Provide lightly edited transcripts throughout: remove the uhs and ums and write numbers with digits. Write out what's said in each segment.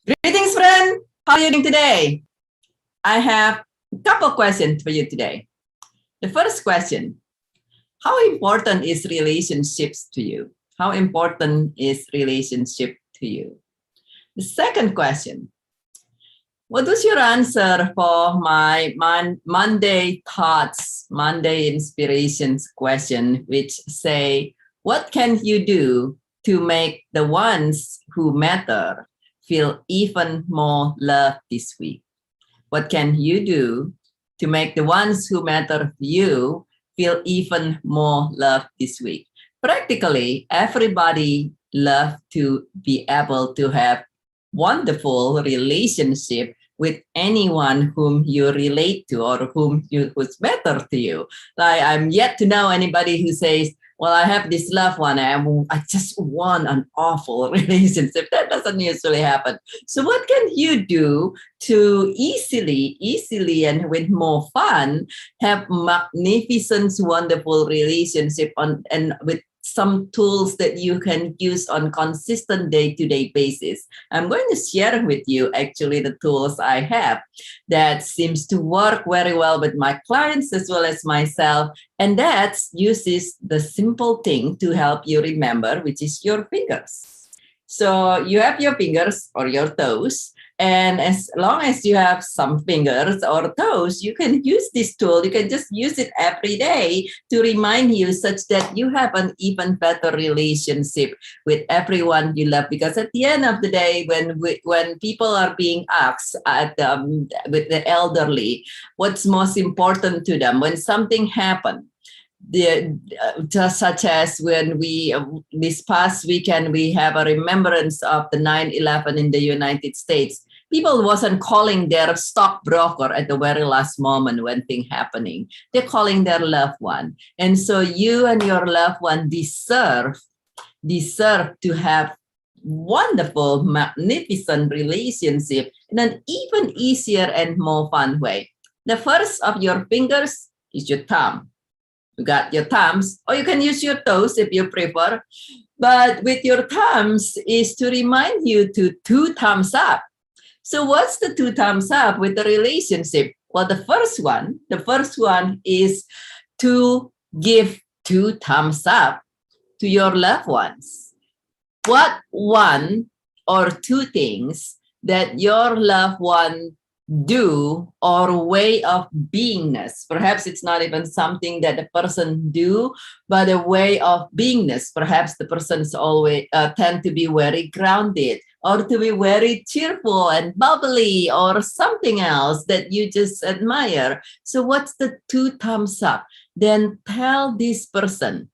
Greetings, friend. How are you doing today? I have a couple questions for you today. The first question, how important is relationships to you? How important is relationship to you? The second question, what was your answer for my Monday thoughts, Monday inspirations question, which say, what can you do to make the ones who matter feel even more loved this week? What can you do to make the ones who matter to you feel even more loved this week? Practically, everybody loves to be able to have wonderful relationship with anyone whom you relate to or who's better to you. Like, I'm yet to know anybody who says, well, I have this loved one and I just want an awful relationship. That doesn't usually happen. So what can you do to easily and with more fun have magnificent, wonderful relationship and with some tools that you can use on consistent day-to-day basis? I'm going to share with you actually the tools I have that seems to work very well with my clients as well as myself. And that uses the simple thing to help you remember, which is your fingers. So you have your fingers or your toes. And as long as you have some fingers or toes, you can use this tool. You can just use it every day to remind you such that you have an even better relationship with everyone you love. Because at the end of the day, when people are being asked with the elderly, what's most important to them, when something happened, just such as when we this past weekend we have a remembrance of the 9/11 in the United States. People wasn't calling their stockbroker at the very last moment when thing happening. They're calling their loved one, and so you and your loved one deserve to have wonderful, magnificent relationship in an even easier and more fun way. The first of your fingers is your thumb. You got your thumbs, or you can use your toes if you prefer. But with your thumbs is to remind you to two thumbs up. So what's the two thumbs up with the relationship? Well, the first one is to give two thumbs up to your loved ones. What one or two things that your loved one do or way of beingness? Perhaps it's not even something that the person do, but a way of beingness. Perhaps the person's always tend to be very grounded or to be very cheerful and bubbly or something else that you just admire. So what's the two thumbs up? Then tell this person,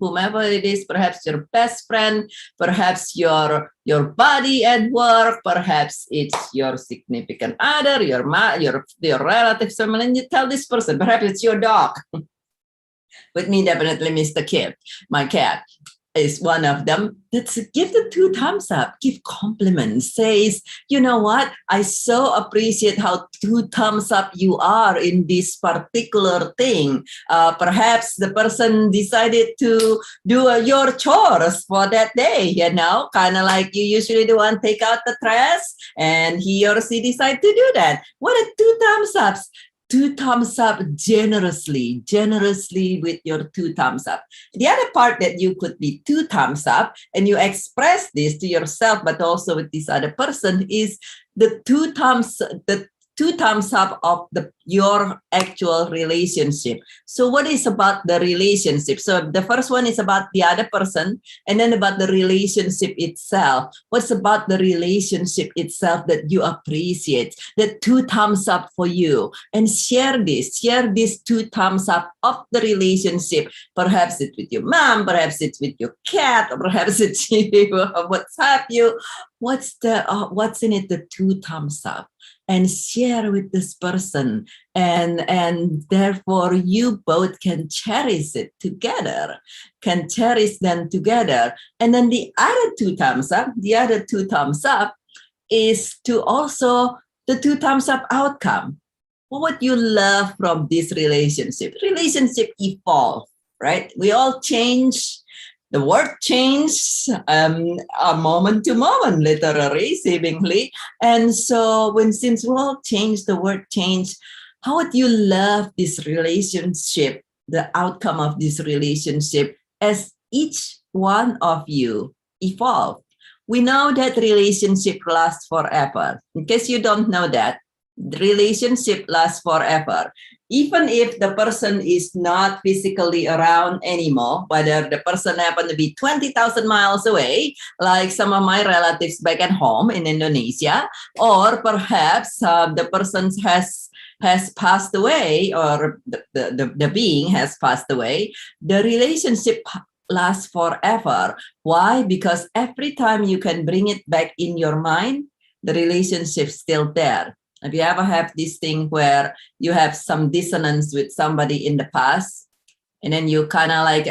whomever it is, perhaps your best friend, perhaps your buddy at work, perhaps it's your significant other, your relatives, someone, and you tell this person, perhaps it's your dog. With me, definitely Mr. Kid, my cat is one of them. Let's give the two thumbs up, give compliments, says, you know what, I so appreciate how two thumbs up you are in this particular thing. Perhaps the person decided to do your chores for that day, kind of like you usually do and take out the trash, and he or she decide to do that. What are two thumbs ups? Two thumbs up generously with your two thumbs up. The other part that you could be two thumbs up and you express this to yourself, but also with this other person, is the two thumbs up of your actual relationship. So what is about the relationship? So the first one is about the other person, and then about the relationship itself. What's about the relationship itself that you appreciate? The two thumbs up for you, and share this two thumbs up of the relationship. Perhaps it's with your mom, perhaps it's with your cat, or perhaps it's what's have you. What's in it? The two thumbs up. And share with this person, and therefore you both can cherish them together. And then the other two thumbs up is to also the two thumbs up outcome. What you love from this relationship evolve, right? We all change. The word change a moment to moment, literally, seemingly. And so since we all change, the word change, how would you love this relationship, the outcome of this relationship as each one of you evolve? We know that relationship lasts forever. In case you don't know that, the relationship lasts forever. Even if the person is not physically around anymore, whether the person happened to be 20,000 miles away, like some of my relatives back at home in Indonesia, or perhaps the person has passed away, or the being has passed away, the relationship lasts forever. Why? Because every time you can bring it back in your mind, the relationship's still there. Have you ever have this thing where you have some dissonance with somebody in the past, and then you kind of like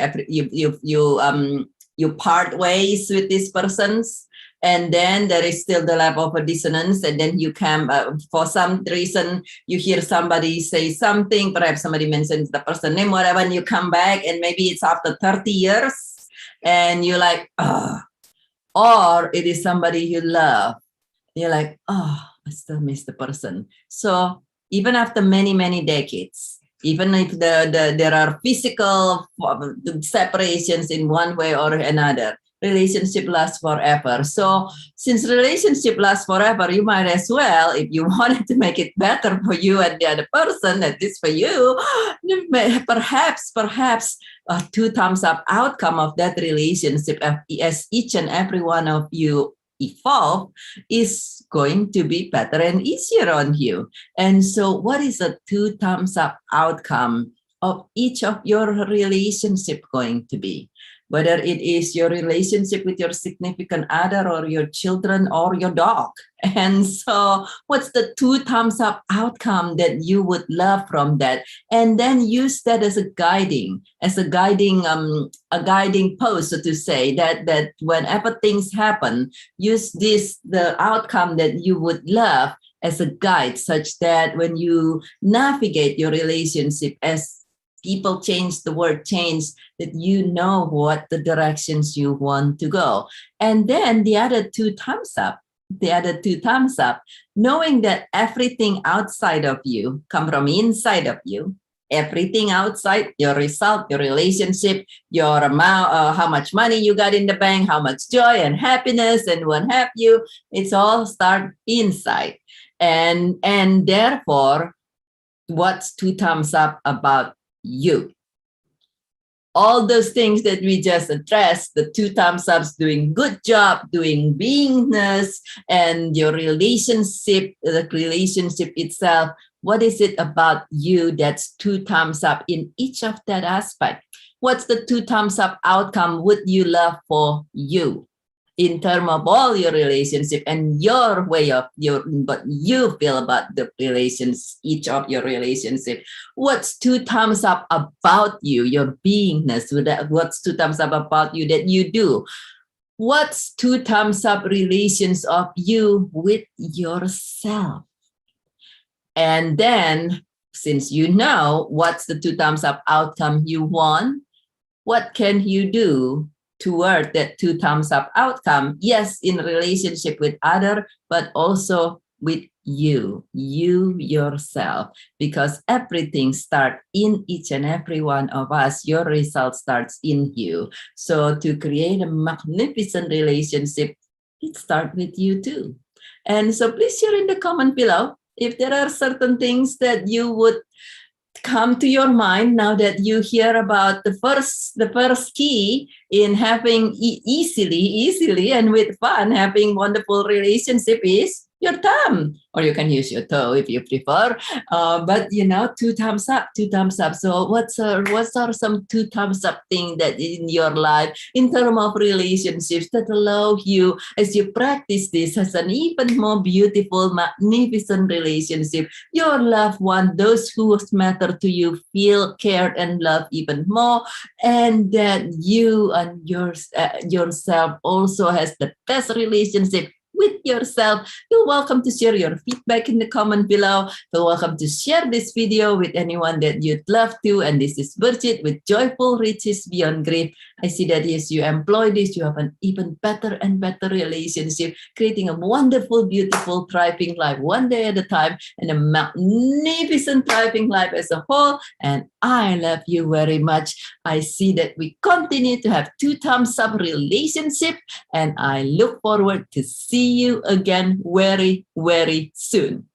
you part ways with these persons, and then there is still the level of a dissonance, and then you come for some reason you hear somebody say something, perhaps somebody mentions the person name, whatever, and you come back, and maybe it's after 30 years, and you're like, oh, or it is somebody you love. You're like, oh, I still miss the person. So even after many, many decades, even if there are physical separations in one way or another, relationship lasts forever. So since relationship lasts forever, you might as well, if you wanted to make it better for you and the other person, at least for you, perhaps a 2 thumbs up outcome of that relationship as each and every one of you evolve is going to be better and easier on you. And so what is a 2 thumbs up outcome of each of your relationship going to be? Whether it is your relationship with your significant other or your children or your dog. And so what's the 2 thumbs up outcome that you would love from that? And then use that as a guiding post, so to say, that whenever things happen, use the outcome that you would love as a guide, such that when you navigate your relationship, as people change, the word change, that you know what the directions you want to go. And then the other 2 thumbs up, knowing that everything outside of you come from inside of you. Everything outside, your result, your relationship, your amount, how much money you got in the bank, how much joy and happiness and what have you, it's all start inside. And therefore, what's 2 thumbs up about you? All those things that we just addressed, the 2 thumbs ups, doing good job, doing beingness, and your relationship, the relationship itself. What is it about you that's 2 thumbs up in each of that aspect? What's the 2 thumbs up outcome would you love for you in terms of all your relationship and your way of what you feel about the relations, each of your relationship? What's 2 thumbs up about you, your beingness? What's 2 thumbs up about you that you do? What's 2 thumbs up relations of you with yourself? And then, since you know what's the 2 thumbs up outcome you want, what can you do toward that 2 thumbs up outcome? Yes, in relationship with other, but also with you yourself, because everything starts in each and every one of us. Your result starts in you. So to create a magnificent relationship, it starts with you too. And so please share in the comment below if there are certain things that you would come to your mind now that you hear about the first key in having easily and with fun having wonderful relationship is your thumb, or you can use your toe if you prefer. But 2 thumbs up, 2 thumbs up. So what are some 2 thumbs up thing that in your life in terms of relationships that allow you, as you practice this, as an even more beautiful, magnificent relationship, your loved one, those who matter to you, feel cared and loved even more, and that you and yourself also has the best relationship with yourself. Feel welcome to share your feedback in the comment below. Feel welcome to share this video with anyone that you'd love to. And this is Birgit with Joyful Riches Beyond Grief. I see that as you employ this, you have an even better and better relationship, creating a wonderful, beautiful, thriving life one day at a time, and a magnificent, thriving life as a whole. And I love you very much. I see that we continue to have two thumbs up relationship, and I look forward to see you again very, very soon.